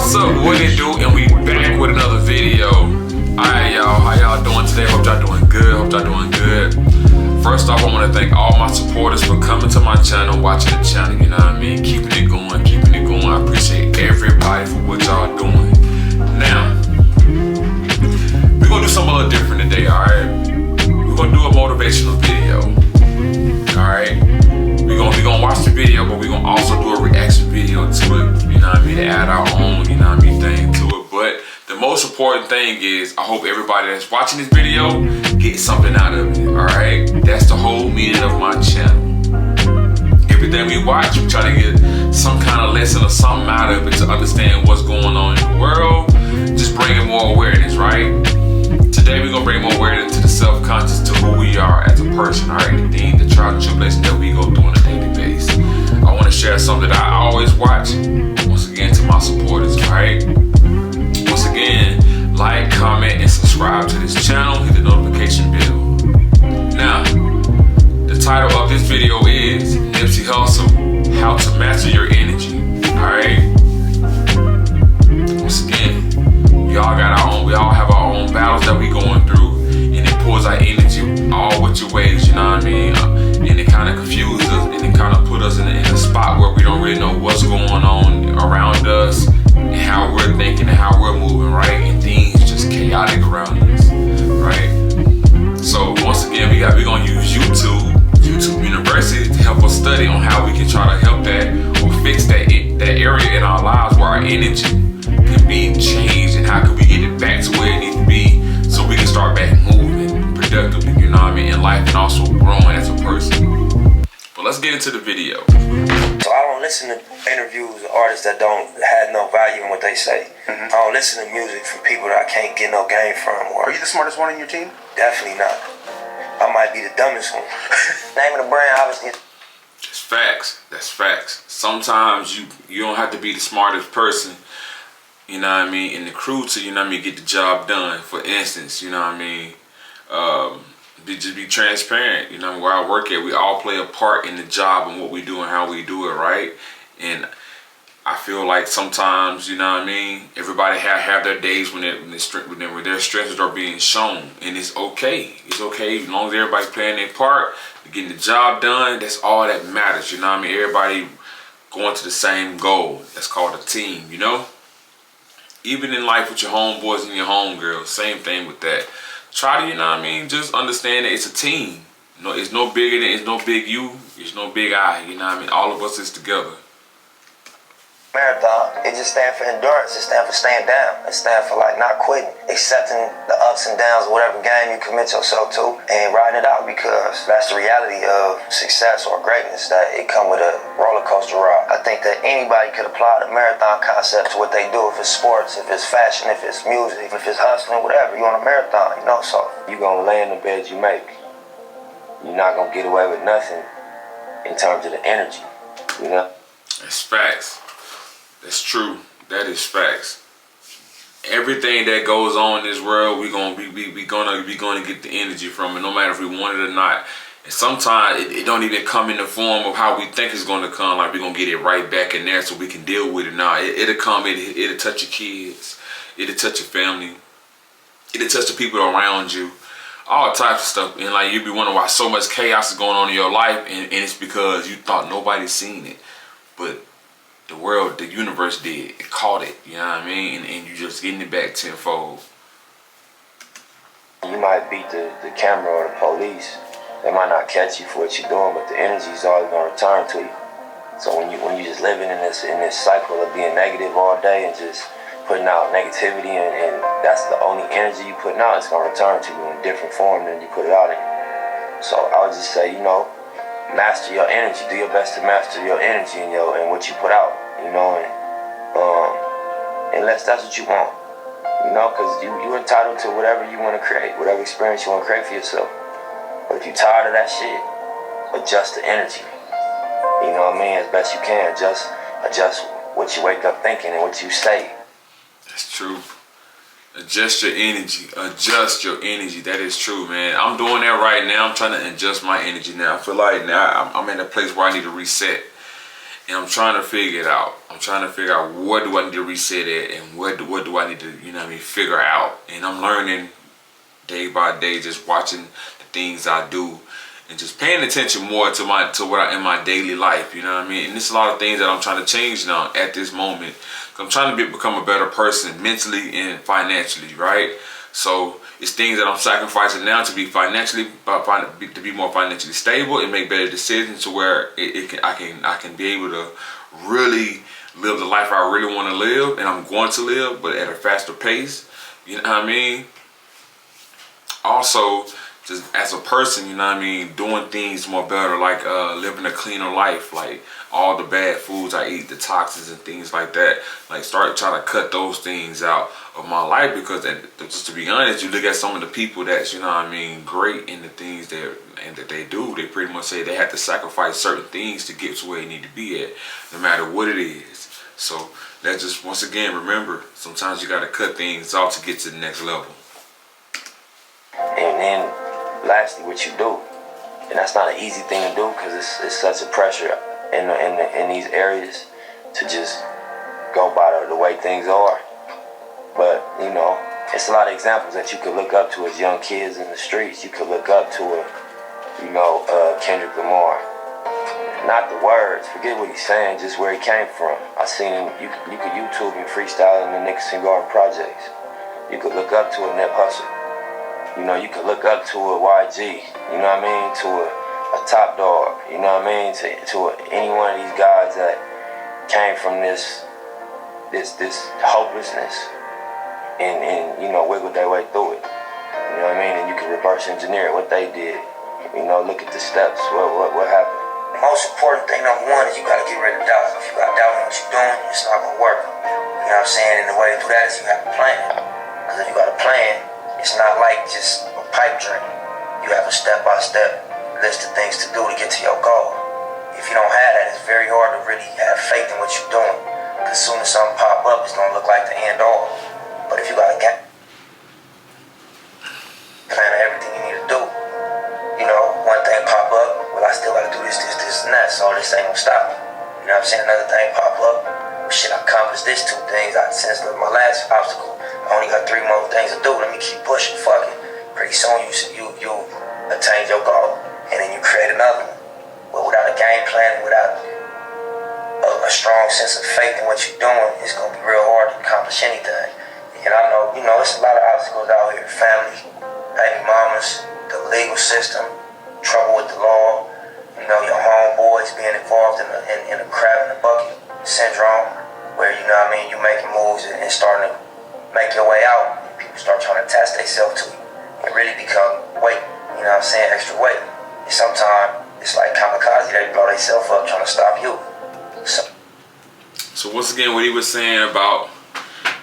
What's up, what it do? And we back with another video. Alright y'all, how y'all doing today? Hope y'all doing good. First off, I want to thank all my supporters for coming to my channel, watching the channel, you know what I mean? Keeping it going. I appreciate everybody for what y'all doing. Now, we're gonna do something a little different today, alright? We're gonna do a motivational video. Alright? We're gonna watch the video, but we're gonna also do a reaction video to it, you know what I mean, to add our own, you know what I mean, thing to it. But the most important thing is, I hope everybody that's watching this video gets something out of it, alright? That's the whole meaning of my channel. Everything we watch, we try to get some kind of lesson or something out of it to understand what's going on in the world, just bringing more awareness, right? Today we're gonna bring more awareness to the self-conscious, to who we are as a person, alright? The things, the trials and tribulations that we go through on a daily basis. I want to share something that I always watch, once again, to my supporters, alright? Once again, like, comment, and subscribe to this channel, hit the notification bell. Now, the title of this video is Nipsey Hussle, How to Master Your Energy, alright? Once again, we all have our own battles that we going through, and it pulls our energy all with your ways, you know what I mean? And it kind of confuses us, and it kind of put us in a spot where we don't really know what's going on around us, and how we're thinking and how we're moving, right? And things just chaotic around us, right? So once again, we're gonna use YouTube University to help us study on how we can try to help that or fix that area in our lives where our energy can be changed, and how can we get it back to where it needs to be so we can start back moving productively, you know what I mean, in life, and also growing as a person. But let's get into the video. So I don't listen to interviews of artists that don't have no value in what they say. I don't listen to music from people that I can't get no game from. Are you the smartest one in your team? Definitely not. I might be the dumbest one. Name of the brand, obviously. It's facts. That's facts. Sometimes you don't have to be the smartest person, you know what I mean, in the crew to, you know what I mean, get the job done. For instance, you know what I mean, just be transparent. You know, where I work at, we all play a part in the job and what we do and how we do it, right? And I feel like sometimes, you know what I mean, everybody have their days when their strengths are being shown, and it's okay. It's okay as long as everybody's playing their part, getting the job done. That's all that matters, you know what I mean. Everybody going to the same goal. That's called a team, you know. Even in life with your homeboys and your homegirls, same thing with that. Try to, you know what I mean, just understand that it's a team. You know, it's no bigger than, it's no big you, it's no big I, you know what I mean. All of us is together. Marathon, it just stands for endurance. It stands for staying down. It stands for like not quitting, accepting the ups and downs of whatever game you commit yourself to, and riding it out, because that's the reality of success or greatness, that it come with a roller coaster ride. I think that anybody could apply the marathon concept to what they do, if it's sports, if it's fashion, if it's music, if it's hustling, whatever. You're on a marathon, you know, so you're gonna lay in the bed you make. You're not gonna get away with nothing in terms of the energy, you know? That's facts. That's true. That is facts. Everything that goes on in this world, we're gonna get the energy from it, no matter if we want it or not. And sometimes it don't even come in the form of how we think it's gonna come. Like we're gonna get it right back in there so we can deal with it. Now it'll come. It'll touch your kids. It'll touch your family. It'll touch the people around you. All types of stuff. And like, you'll be wondering why so much chaos is going on in your life, and it's because you thought nobody's seen it, but the world, the universe did. It caught it, you know what I mean? And you just getting it back tenfold. You might beat the camera or the police. They might not catch you for what you're doing, but the energy is always going to return to you. So when you just living in this cycle of being negative all day and just putting out negativity, and that's the only energy you putting out, it's going to return to you in a different form than you put it out in. So I would just say, you know, master your energy. Do your best to master your energy and what you put out, you know, and unless that's what you want, you know, because you're entitled to whatever you want to create, whatever experience you want to create for yourself. But if you're tired of that shit, adjust the energy, you know what I mean, as best you can. Adjust what you wake up thinking and what you say. That's true. Adjust your energy. Adjust your energy. That is true, man. I'm doing that right now. I'm trying to adjust my energy now. I feel like now I'm in a place where I need to reset. and I'm trying to figure it out. I'm trying to figure out what do I need to reset at, and what do I need to, figure out. And I'm learning day by day, just watching the things I do, and just paying attention more to what I in my daily life. You know what I mean? And there's a lot of things that I'm trying to change now at this moment. I'm trying to become a better person mentally and financially, right? So it's things that I'm sacrificing now to be to be more financially stable and make better decisions, to where I can be able to really live the life I really want to live, and I'm going to live, but at a faster pace. You know what I mean? Also, just as a person, doing things more better, like living a cleaner life, like all the bad foods I eat, the toxins and things like that. Like, start trying to cut those things out of my life, because just to be honest, you look at some of the people that's, great in the things that they do. They pretty much say they have to sacrifice certain things to get to where they need to be at, no matter what it is. So that just, once again, remember, sometimes you got to cut things off to get to the next level. And then lastly, what you do, and that's not an easy thing to do, because it's such a pressure in these areas to just go by the way things are. But it's a lot of examples that you could look up to as young kids in the streets. You could look up to Kendrick Lamar. Not the words, forget what he's saying, just where he came from. I seen him. You could YouTube him freestyling in the Nicholson Garden projects. You could look up to a Nip Hustle. You could look up to a YG, to a Top Dog, to any one of these guys that came from this hopelessness and wiggled their way through it. And you can reverse engineer what they did. Look at the steps. What happened? The most important thing, number one, is you gotta get rid of doubt. If you got doubt in what you're doing, it's not gonna work. You know what I'm saying? And the way to do that is you have a plan. Because if you got a plan, it's not like just a pipe dream. You have a step-by-step list of things to do to get to your goal. If you don't have that, it's very hard to really have faith in what you're doing. Because as soon as something pop up, it's going to look like the end all. But if you got a game plan of everything you need to do, one thing pop up, well, I still got to do this, and that, so this ain't going to stop me. You know what I'm saying? Another thing pop up, well, shit, I accomplished this 2 things since my last obstacle. I only got 3 more things to do. Let me keep pushing. Fuck it. Pretty soon you attain your goal, and then you create another one. But without a game plan, without a strong sense of faith in what you're doing, it's gonna be real hard to accomplish anything. And I know, it's a lot of obstacles out here. Family, baby mamas, the legal system, trouble with the law. Your homeboys being involved in a crab in the bucket syndrome, where you making moves and starting to make your way out, and people start trying to attach themselves to you and really become weight, extra weight. And sometimes it's like kamikaze, they blow themselves up trying to stop you. So once again, what he was saying about,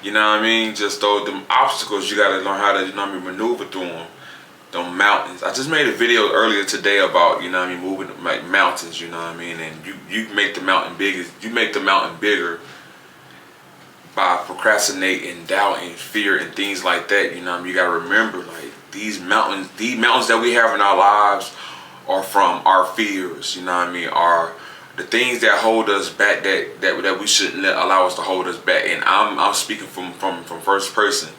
just them obstacles, you gotta learn how to, maneuver through them. Them mountains. I just made a video earlier today about, moving like mountains, and you make the mountain bigger. You make the mountain bigger by procrastinating, doubting, fear, and things like that. You gotta remember, like, these mountains that we have in our lives are from our fears. Are the things that hold us back, that we shouldn't allow us to hold us back. And I'm speaking from first person.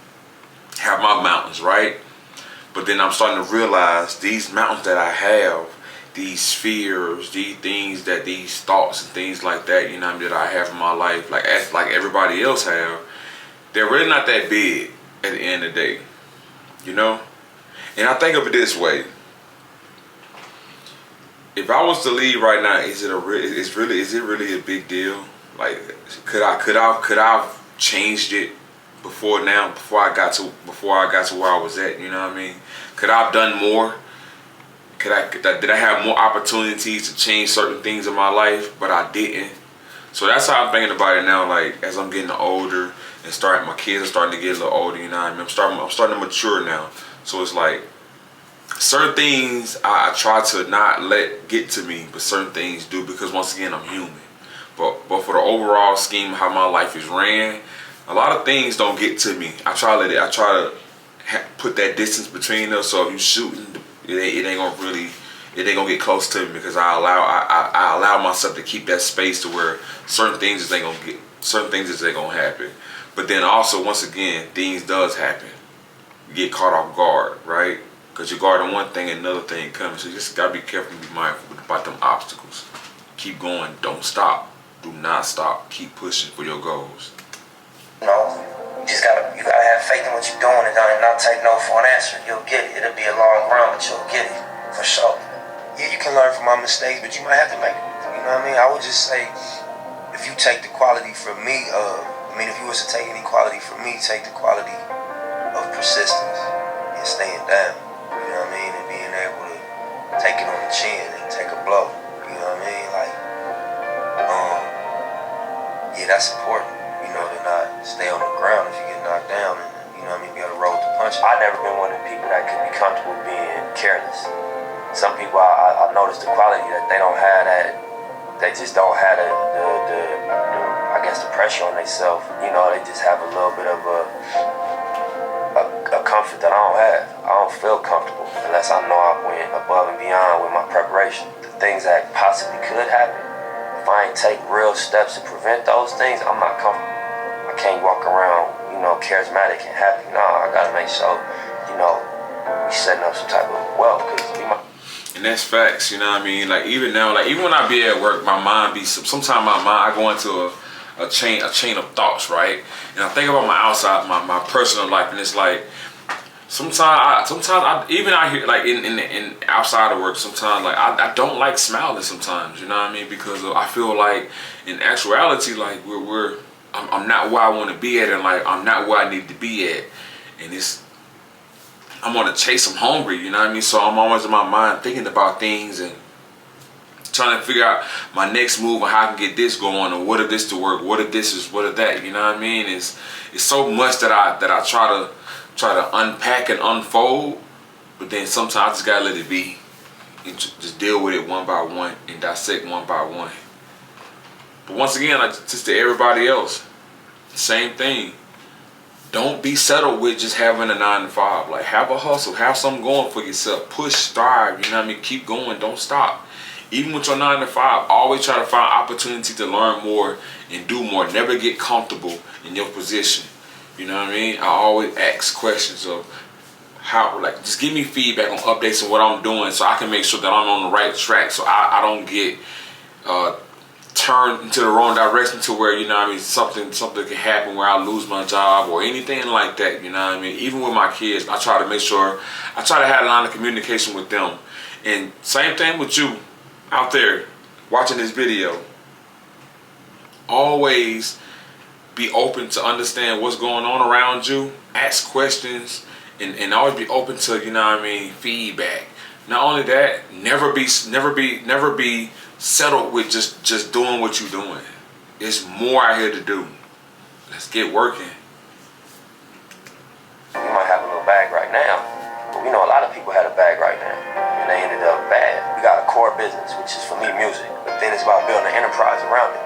Have my mountains, right? But then I'm starting to realize these mountains that I have, these fears, these thoughts and things like that, that I have in my life, like everybody else have, they're really not that big at the end of the day, And I think of it this way: if I was to leave right now, is it really a big deal? Like, could I changed it before I got to where I was at? Could I have done more? Did I have more opportunities to change certain things in my life, but I didn't? So that's how I'm thinking about it now. Like, as I'm getting older and my kids are starting to get a little older, I'm starting to mature now. So it's like, certain things I try to not let get to me, but certain things do, because once again, I'm human. But for the overall scheme of how my life is ran, a lot of things don't get to me. I try to put that distance between us, so if you shooting, it ain't gonna really it ain't gonna get close to me because I allow myself to keep that space to where certain things is gonna happen. But then also, once again, things does happen. You get caught off guard, right? Because you're guarding one thing and another thing comes. So you just gotta be careful and be mindful about them obstacles. Keep going, don't stop. Do not stop. Keep pushing for your goals. You know, you gotta have faith in what you're doing and not take no for an answer. You'll get it. It'll be a long run, but you'll get it. For sure. Yeah, you can learn from my mistakes, but you might have to make it. You know what I mean? I would just say, if you take the quality from me, if you was to take any quality from me, take the quality of persistence and staying down. You know what I mean? And being able to take it on the chin and take a blow. You know what I mean? Like, yeah, that's important. You know, to not stay on the ground if you get knocked down and, you know what I mean, be able to roll with the punches. I've never been one of the people that could be comfortable being careless. Some people, I noticed the quality that they don't have that, they just don't have the I guess the pressure on themselves. You know, they just have a little bit of a comfort that I don't have. I don't feel comfortable unless I know I went above and beyond with my preparation. The things that possibly could happen, if I ain't take real steps to prevent those things, I'm not comfortable. I can't walk around, you know, charismatic and happy. No, I gotta make sure, you know, we setting up some type of wealth. And that's facts, you know what I mean? Like even now, like even when I be at work, my mind be, sometimes I go into a chain of thoughts, right? And I think about my outside, my personal life, and it's like, sometimes I even out here, like in outside of work, sometimes like I don't like smiling sometimes, you know what I mean? Because I feel like in actuality, like I'm not where I want to be at, and like I'm not where I need to be at, and I'm on a chase, I'm hungry, you know what I mean? So I'm always in my mind thinking about things and trying to figure out my next move and how I can get this going, or what if this to work, what if this is, what if that, you know what I mean? It's so much that I try to unpack and unfold, but then sometimes I just gotta let it be and just deal with it one by one and dissect one by one. But once again, like just to everybody else, same thing. Don't be settled with just having a 9-to-5. Like have a hustle, have something going for yourself. Push, strive, you know what I mean? Keep going, don't stop. Even with your 9-to-5, always try to find opportunity to learn more and do more. Never get comfortable in your position. You know what I mean? I always ask questions of how, like, just give me feedback on updates on what I'm doing so I can make sure that I'm on the right track, so I don't get turned into the wrong direction to where, you know what I mean, something can happen where I lose my job or anything like that, you know what I mean? Even with my kids, I try to make sure, I try to have a line of communication with them. And same thing with you out there watching this video. Always be open to understand what's going on around you. Ask questions and always be open to, you know what I mean, feedback. Not only that, never be settled with just doing what you're doing. There's more out here to do. Let's get working. We might have a little bag right now, but we know a lot of people had a bag right now, and they ended up bad. We got a core business, which is for me music, but then it's about building an enterprise around it.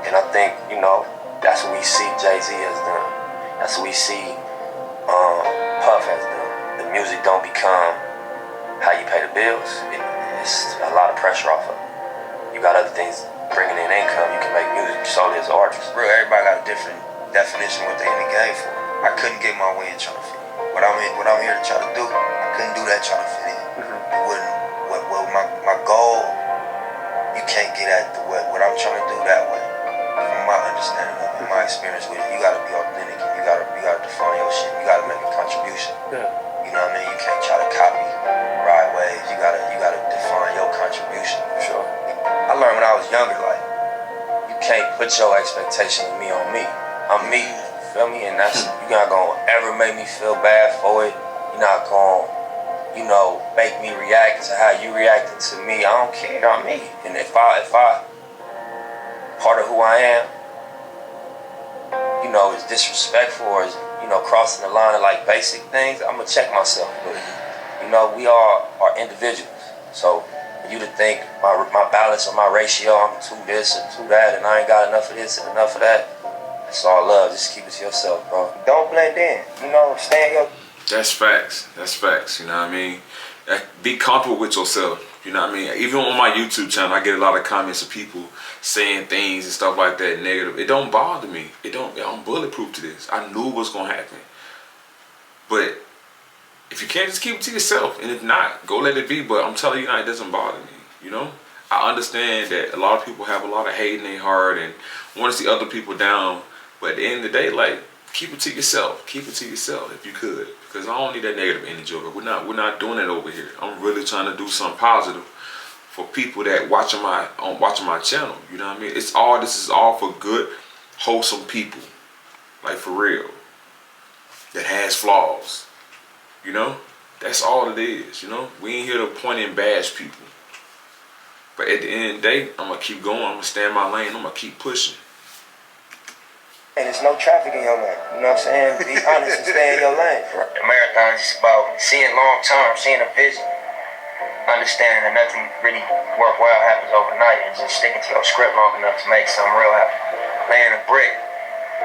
And I think, you know, that's what we see Jay-Z has done. That's what we see Puff has done. The music don't become how you pay the bills. It's a lot of pressure off of it. You got other things bringing in income. You can make music solely as an artist. Real, everybody got a different definition of what they in the game for. I couldn't get my way in trying to fit in. What I'm here to try to do, I couldn't do that trying to fit in. It wouldn't. My goal, you can't get at what I'm trying to do that way. From my understanding of it, my experience with it, you gotta be authentic and you gotta define your shit. You gotta make a contribution. Yeah. You know what I mean? You can't try to copy ride waves. You gotta define your contribution. For sure. I learned when I was younger, like, you can't put your expectation of me on me. I'm me, you feel me? And that's, you're not gonna ever make me feel bad for it. You're not gonna, you know, make me react to how you reacted to me. I don't care, I'm me. And if I part of who I am, you know, is disrespectful or is, you know, crossing the line of like basic things, I'm gonna check myself. But, you know, we all are individuals. So for you to think my balance or my ratio, I'm too this and too that, and I ain't got enough of this and enough of that, it's all love. Just keep it to yourself, bro. Don't blend in. You know, stay in your... That's facts. That's facts. You know what I mean? Be comfortable with yourself. You know what I mean? Even on my YouTube channel, I get a lot of comments of people saying things and stuff like that negative. It don't bother me. I'm bulletproof to this. I knew what's gonna happen. But if you can't, just keep it to yourself. And if not, go let it be. But I'm telling you now, it doesn't bother me. You know? I understand that a lot of people have a lot of hate in their heart and want to see other people down. But at the end of the day, like, keep it to yourself. Keep it to yourself if you could. Because I don't need that negative energy over. We're not doing it over here. I'm really trying to do something positive for people that watching my channel. You know what I mean? This is all for good, wholesome people. Like, for real. That has flaws. You know? That's all it is, you know? We ain't here to point and bash people. But at the end of the day, I'm going to keep going. I'm going to stay in my lane. I'm going to keep pushing. And there's no traffic in your lane. You know what I'm saying? Be honest and stay in your lane. The marathon is about seeing long term, seeing a vision. Understanding that nothing really worthwhile happens overnight and just sticking to your script long enough to make something real happen. Laying a brick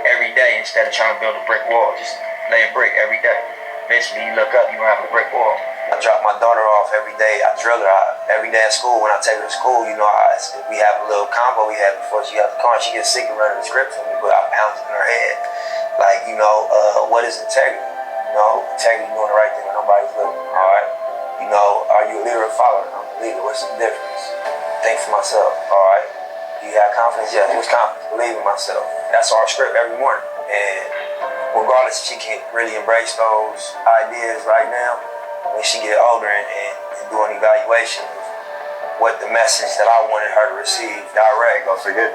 every day instead of trying to build a brick wall. Just lay a brick every day. Eventually you look up, you're going to have a brick wall. I drop my daughter off every day. I drill her every day at school. When I take her to school, you know, we have a little combo we had before she got the car. She gets sick of running the script from me, but I pound it in her head. Like, you know, what is integrity? You know, integrity doing the right thing when nobody's looking, all right? You know, are you a leader or a follower? I'm a leader. What's the difference? Think for myself, all right? Do you have confidence? Yes. What's confidence? Believe in myself. That's our script every morning. And regardless if she can really embrace those ideas right now, when she get older and do an evaluation of what the message that I wanted her to receive direct,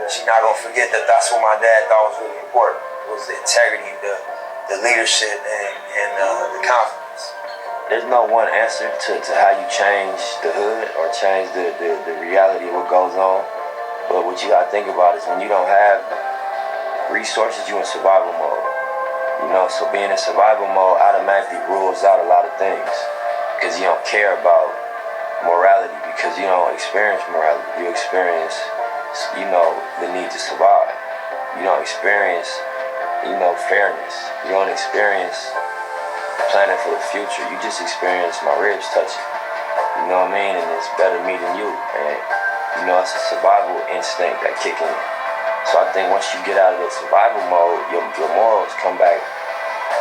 she's not gonna forget that that's what my dad thought was really important. It was the integrity, the leadership, and the confidence. There's no one answer to how you change the hood or change the reality of what goes on. But what you gotta think about is when you don't have resources, you're in survival mode. You know, so being in survival mode automatically rules out a lot of things. Because you don't care about morality, because you don't experience morality. You experience, you know, the need to survive. You don't experience, you know, fairness. You don't experience planning for the future. You just experience my ribs touching. You know what I mean? And it's better me than you. And, you know, it's a survival instinct that kick in. So I think once you get out of that survival mode, your morals come back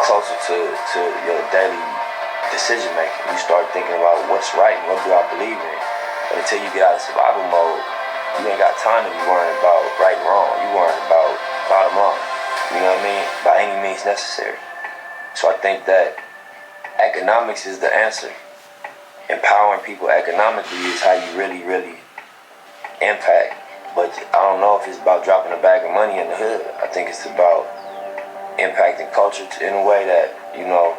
closer to your daily decision making. You start thinking about what's right and what do I believe in. But until you get out of survival mode, you ain't got time to be worrying about right and wrong. You worrying about bottom line. You know what I mean? By any means necessary. So I think that economics is the answer. Empowering people economically is how you really, really impact. But I don't know if it's about dropping a bag of money in the hood. I think it's about impacting culture in a way that, you know,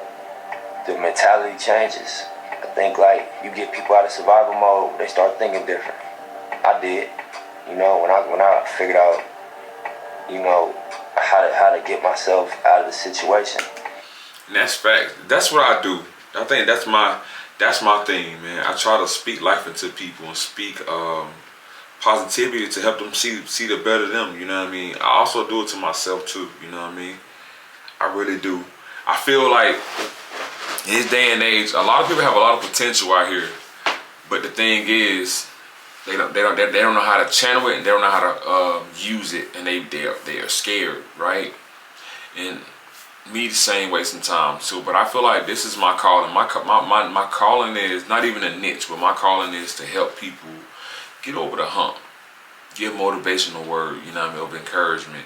the mentality changes. I think, like, you get people out of survival mode, they start thinking different. I did, you know, when I figured out, you know, how to get myself out of the situation. And that's fact. That's what I do. I think that's my thing, man. I try to speak life into people and speak positivity to help them see the better them. You know what I mean? I also do it to myself too. You know what I mean? I really do. I feel like in this day and age, a lot of people have a lot of potential out here, but the thing is, they don't know how to channel it and they don't know how to use it, and they are scared, right? And me the same way sometimes too. But I feel like this is my calling. My calling is not even a niche, but my calling is to help people get over the hump, give motivational word, you know what I mean, of encouragement.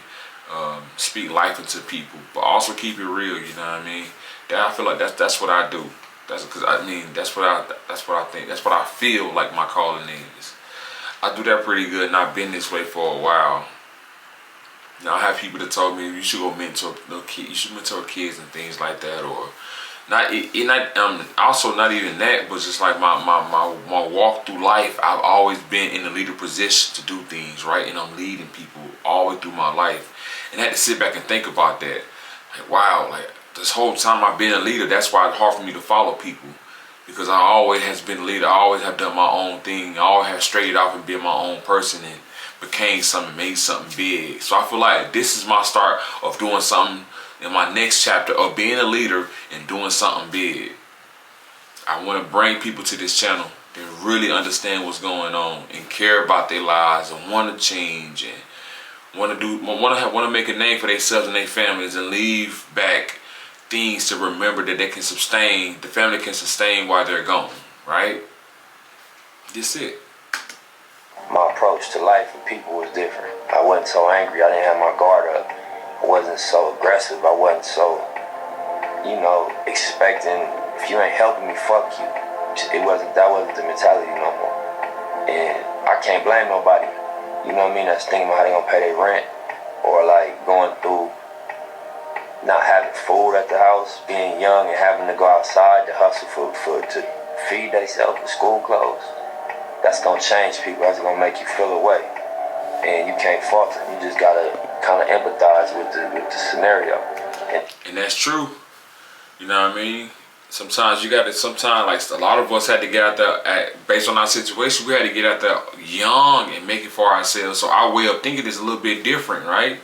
Speak life into people, but also keep it real. You know what I mean? That I feel like that's what I do. That's because I mean that's what I think. That's what I feel like my calling is. I do that pretty good, and I've been this way for a while. Now I have people that told me you should go mentor kids. You should mentor kids and things like that, or also not even that, but just like my walk through life. I've always been in the leader position to do things right, and I'm leading people all the way through my life. And I had to sit back and think about that. Like, wow, like this whole time I've been a leader, that's why it's hard for me to follow people. Because I always has been a leader. I always have done my own thing. I always have strayed off and been my own person and became something, made something big. So I feel like this is my start of doing something in my next chapter of being a leader and doing something big. I want to bring people to this channel and really understand what's going on and care about their lives and want to change and want to make a name for themselves and their families and leave back things to remember that they can sustain, the family can sustain while they're gone, right? That's it. My approach to life with people was different. I wasn't so angry. I didn't have my guard up. I wasn't so aggressive. I wasn't so, expecting, if you ain't helping me, fuck you. That wasn't the mentality no more. And I can't blame nobody, that's thinking about how they gonna pay their rent, or like going through not having food at the house, being young and having to go outside to hustle to feed themselves with school clothes. That's gonna change people. That's gonna make you feel away, and you can't fault them. You just gotta kind of empathize with the scenario. And that's true. You know what I mean? Sometimes like a lot of us had to get out there, based on our situation, we had to get out there young and make it for ourselves. So our way of thinking is a little bit different, right?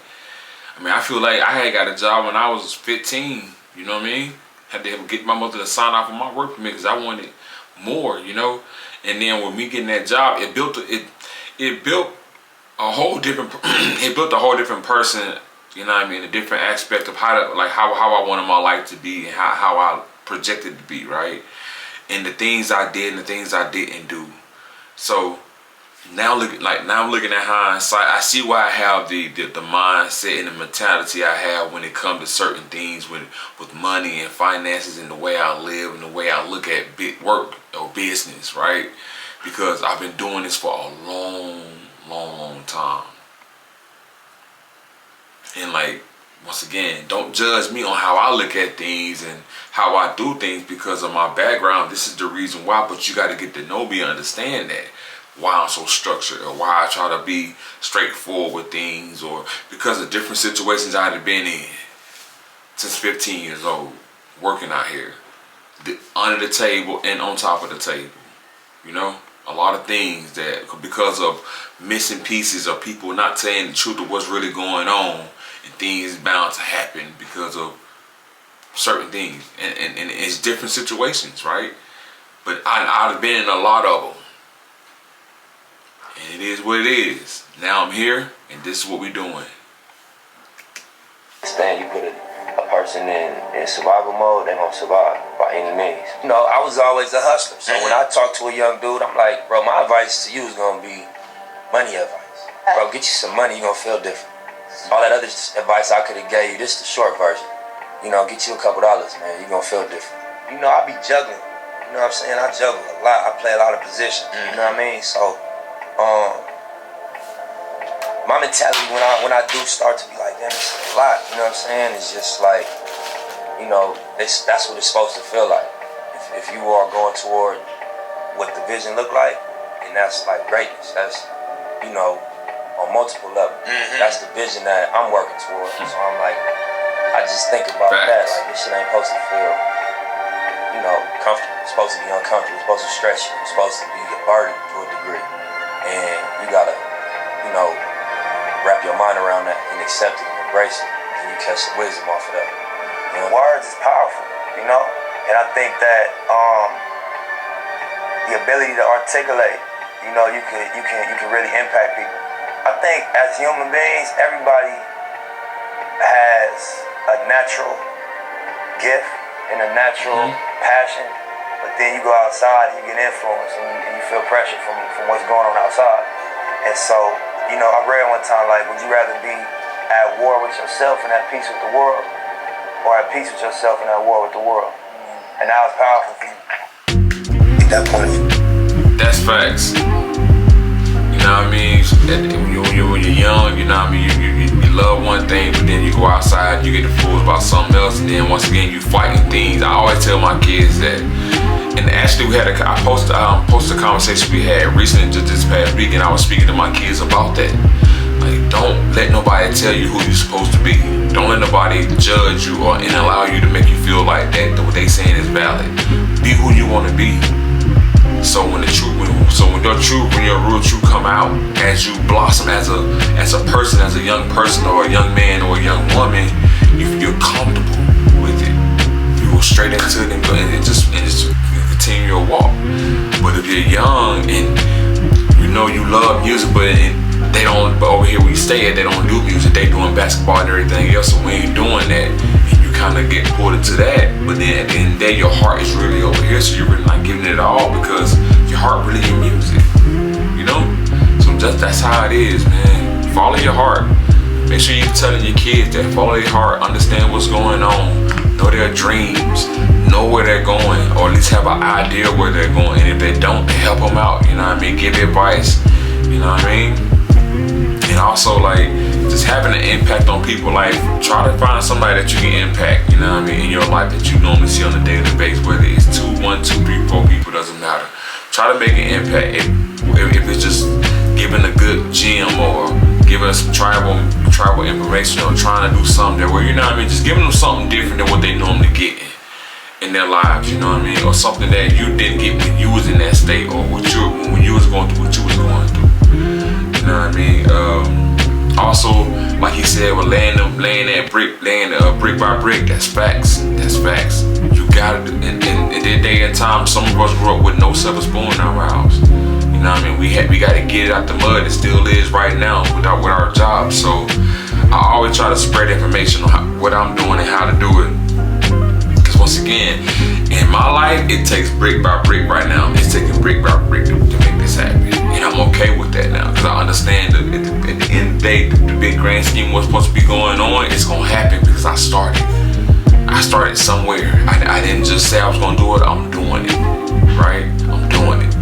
I mean, I feel like I had got a job when I was 15, you know what I mean? Had to get my mother to sign off on my work permit because I wanted more, And then with me getting that job, it built a whole different person, you know what I mean? A different aspect of how I wanted my life to be and how I projected to be, right? And the things I did and the things I didn't do. So now I'm looking at hindsight, I see why I have the mindset and the mentality I have when it comes to certain things with money and finances and the way I live and the way I look at work or business, right? Because I've been doing this for a long time. And once again, don't judge me on how I look at things and how I do things because of my background. This is the reason why, but you got to get to know me and understand that. Why I'm so structured, or why I try to be straightforward with things, or because of different situations I've been in since 15 years old, working out here, under the table and on top of the table. A lot of things that because of missing pieces or people not telling the truth of what's really going on, and things bound to happen because of certain things, and it's different situations, right? But I've been in a lot of them. And it is what it is. Now I'm here, and this is what we're doing. Understand, you put a person in survival mode, they're gonna survive by any means. I was always a hustler. So when I talk to a young dude, I'm like, bro, my advice to you is gonna be money advice. Bro, get you some money, you're gonna feel different. All that other advice I could have gave you, this is the short version. Get you a couple dollars, man, you're gonna feel different. I be juggling. You know what I'm saying? I juggle a lot. I play a lot of positions. You know what I mean? So my mentality when I do start to be like, damn, this is a lot, you know what I'm saying? It's just like, that's what it's supposed to feel like. If you are going toward what the vision look like, and that's like greatness. That's, on multiple levels. Mm-hmm. That's the vision that I'm working towards. So I'm like, I just think about that. Like, this shit ain't supposed to feel, comfortable. It's supposed to be uncomfortable. It's supposed to stretch you. It's supposed to be a burden to a degree. And you gotta, wrap your mind around that and accept it and embrace it, and you catch some wisdom off of that. Words is powerful, and I think that the ability to articulate, you can really impact people. I think as human beings, everybody has a natural gift and a natural passion, but then you go outside and you get influenced and you feel pressure from what's going on outside. And so, I read one time, like, would you rather be at war with yourself and at peace with the world, or at peace with yourself and at war with the world? And that was powerful for me. At that point. That's facts. You know what I mean? When you're young, you know what I mean? You love one thing, but then you go outside, you get the fooled about something else, and then once again, you fighting things. I always tell my kids that. And actually, I posted a conversation we had recently, just this past week, and I was speaking to my kids about that. Like, don't let nobody tell you who you're supposed to be. Don't let nobody judge you and allow you to make you feel like that what they saying is valid. Be who you want to be. So when your real truth come out, as you blossom as a person, as a young person or a young man or a young woman, you're comfortable with it. You will straight into it and just continue your walk. But if you're young and you know you love music, but they don't, but over here where you stay at, they don't do music, they doing basketball and everything else. So when you're doing that, you kind of get pulled into that, but then at the end of the day, your heart is really over here, so you're really not giving it all because your heart really in music, you know? So that's how it is, man. Follow your heart. Make sure you're telling your kids that. Follow your heart, understand what's going on, know their dreams, know where they're going, or at least have an idea where they're going. And if they don't, help them out, you know what I mean? Give advice, you know what I mean? And also, like, just having an impact on people's life. Try to find somebody that you can impact, you know what I mean, in your life that you normally see on a daily basis, whether it's 2, 1, 2, 3, 4 people, doesn't matter. Try to make an impact. If it's just giving a good gym or giving us some tribal information or trying to do something that where, you know what I mean, just giving them something different than what they normally get in their lives, you know what I mean, or something that you didn't get when you was in that state, or when you was going through what you was going through. You know what I mean? Also, like he said, with laying that brick by brick. That's facts. That's facts. You got it. In that day and time, some of us grew up with no silver spoon in our house. You know what I mean? We got to get it out the mud. It still is right now with our jobs. So I always try to spread information on what I'm doing and how to do it. Because once again, in my life, it takes brick by brick right now. It's taking brick by brick to make this happen. And I'm okay with that now, because I understand that at the end of the day, the big grand scheme what's supposed to be going on, it's going to happen because I started somewhere. I didn't just say I was going to do it, I'm doing it, right? I'm doing it.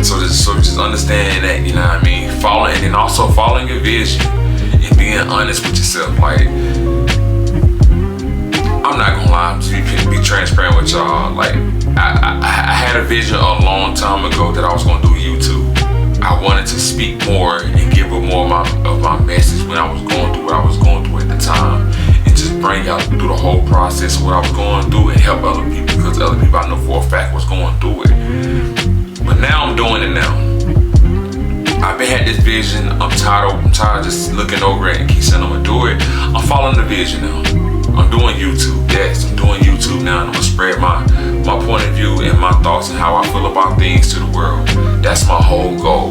So just understand that, you know what I mean? And then also following your vision and being honest with yourself. Like, I'm not gonna lie, to be transparent with y'all. Like, I had a vision a long time ago that I was gonna do YouTube. I wanted to speak more and give more of my message when I was going through what I was going through at the time, and just bring out through the whole process of what I was going through and help other people, because other people I know for a fact was going through it. But now I'm doing it now. I've been had this vision. I'm tired of just looking over it and keep saying I'm gonna do it. I'm following the vision now. I'm doing YouTube. Yes, I'm doing YouTube now, and I'm gonna spread my point of view and my thoughts and how I feel about things to the world. That's my whole goal.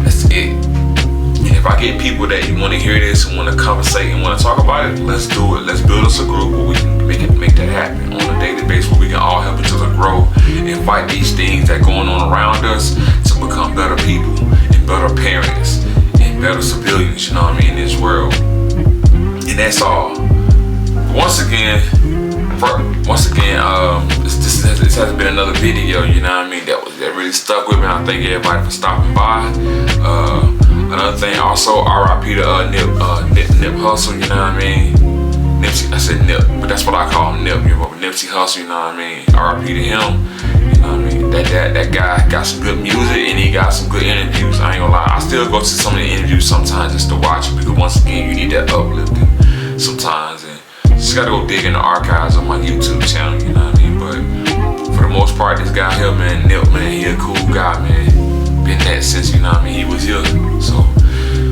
That's it. And if I get people that you want to hear this and want to conversate and want to talk about it, let's do it. Let's build us a group where we can make that happen on a daily basis, where we can all help each other grow and fight these things that going on around us to become better people and better parents and better civilians, you know what I mean, in this world. And that's all. Once again, this has been another video, you know what I mean, that really stuck with me. I thank everybody for stopping by. Another thing, also RIP to Nip Hustle, you know what I mean. Nipsey, I said Nip, but that's what I call him, Nip. You know, Nipsey Hustle, you know what I mean. RIP to him, you know what I mean. That guy got some good music and he got some good interviews. I ain't gonna lie, I still go to some of the interviews sometimes just to watch it, because once again, you need that uplifting sometimes. And just gotta go dig in the archives of my YouTube channel, you know what I mean. But for the most part, this guy here, man, Nip, man, he a cool guy, man. Been that since, you know what I mean, he was here. So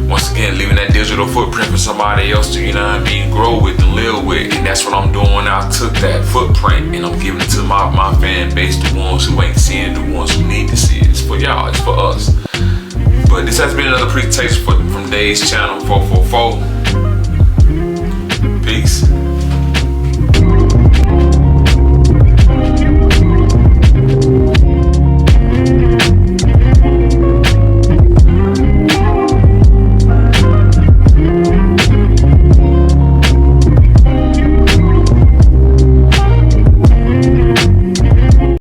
once again, leaving that digital footprint for somebody else to, you know what I mean, grow with and live with. And that's what I'm doing. I took that footprint and I'm giving it to my fan base, the ones who ain't seeing it, the ones who need to see it. It's for y'all, it's for us. But this has been another presentation from Dave's channel 444.